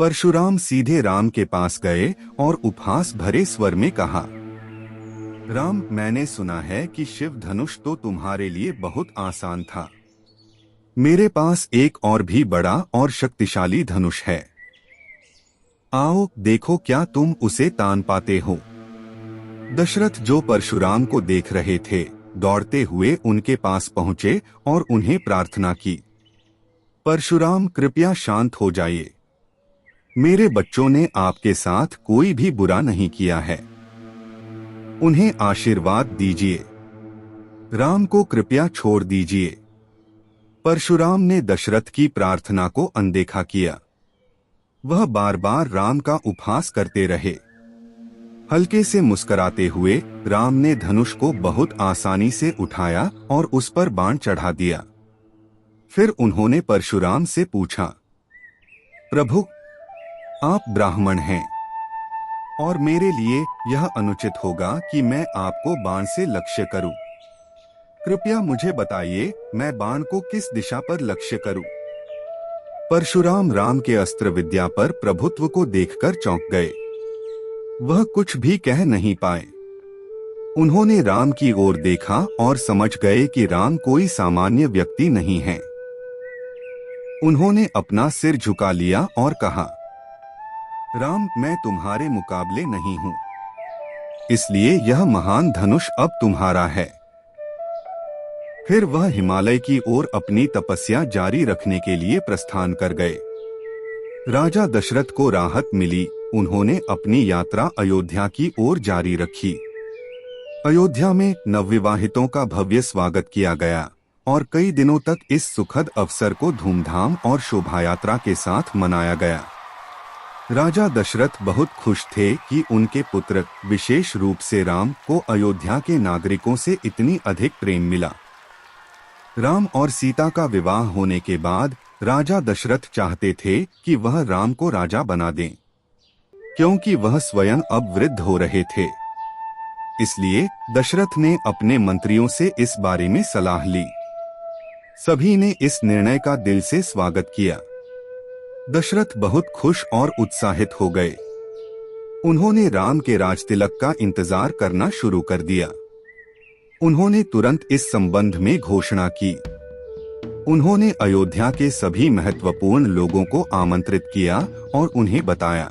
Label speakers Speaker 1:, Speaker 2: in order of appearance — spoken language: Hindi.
Speaker 1: परशुराम सीधे राम के पास गए और उपहास भरे स्वर में कहा, राम, मैंने सुना है कि शिव धनुष तो तुम्हारे लिए बहुत आसान था। मेरे पास एक और भी बड़ा और शक्तिशाली धनुष है। आओ देखो क्या तुम उसे तान पाते हो। दशरथ, जो परशुराम को देख रहे थे, दौड़ते हुए उनके पास पहुंचे और उन्हें प्रार्थना की, परशुराम, कृपया शांत हो जाइए। मेरे बच्चों ने आपके साथ कोई भी बुरा नहीं किया है। उन्हें आशीर्वाद दीजिए। राम को कृपया छोड़ दीजिए। परशुराम ने दशरथ की प्रार्थना को अनदेखा किया। वह बार बार राम का उपहास करते रहे। हल्के से मुस्कुराते हुए राम ने धनुष को बहुत आसानी से उठाया और उस पर बाण चढ़ा दिया। फिर उन्होंने परशुराम से पूछा, प्रभु, आप ब्राह्मण हैं और मेरे लिए यह अनुचित होगा कि मैं आपको बाण से लक्ष्य करूं। कृपया मुझे बताइए, मैं बाण को किस दिशा पर लक्ष्य करूं? परशुराम राम के अस्त्र विद्या पर प्रभुत्व को देखकर चौंक गए। वह कुछ भी कह नहीं पाए। उन्होंने राम की ओर देखा और समझ गए कि राम कोई सामान्य व्यक्ति नहीं है। उन्होंने अपना सिर झुका लिया और कहा, राम, मैं तुम्हारे मुकाबले नहीं हूं, इसलिए यह महान धनुष अब तुम्हारा है। फिर वह हिमालय की ओर अपनी तपस्या जारी रखने के लिए प्रस्थान कर गए। राजा दशरथ को राहत मिली। उन्होंने अपनी यात्रा अयोध्या की ओर जारी रखी। अयोध्या में नवविवाहितों का भव्य स्वागत किया गया और कई दिनों तक इस सुखद अवसर को धूमधाम और शोभायात्रा के साथ मनाया गया। राजा दशरथ बहुत खुश थे कि उनके पुत्र, विशेष रूप से राम को अयोध्या के नागरिकों से इतनी अधिक प्रेम मिला। राम और सीता का विवाह होने के बाद राजा दशरथ चाहते थे कि वह राम को राजा बना दें, क्योंकि वह स्वयं अब वृद्ध हो रहे थे। इसलिए दशरथ ने अपने मंत्रियों से इस बारे में सलाह ली। सभी ने इस निर्णय का दिल से स्वागत किया। दशरथ बहुत खुश और उत्साहित हो गए। उन्होंने राम के राजतिलक का इंतजार करना शुरू कर दिया। उन्होंने तुरंत इस संबंध में घोषणा की। उन्होंने अयोध्या के सभी महत्वपूर्ण लोगों को आमंत्रित किया और उन्हें बताया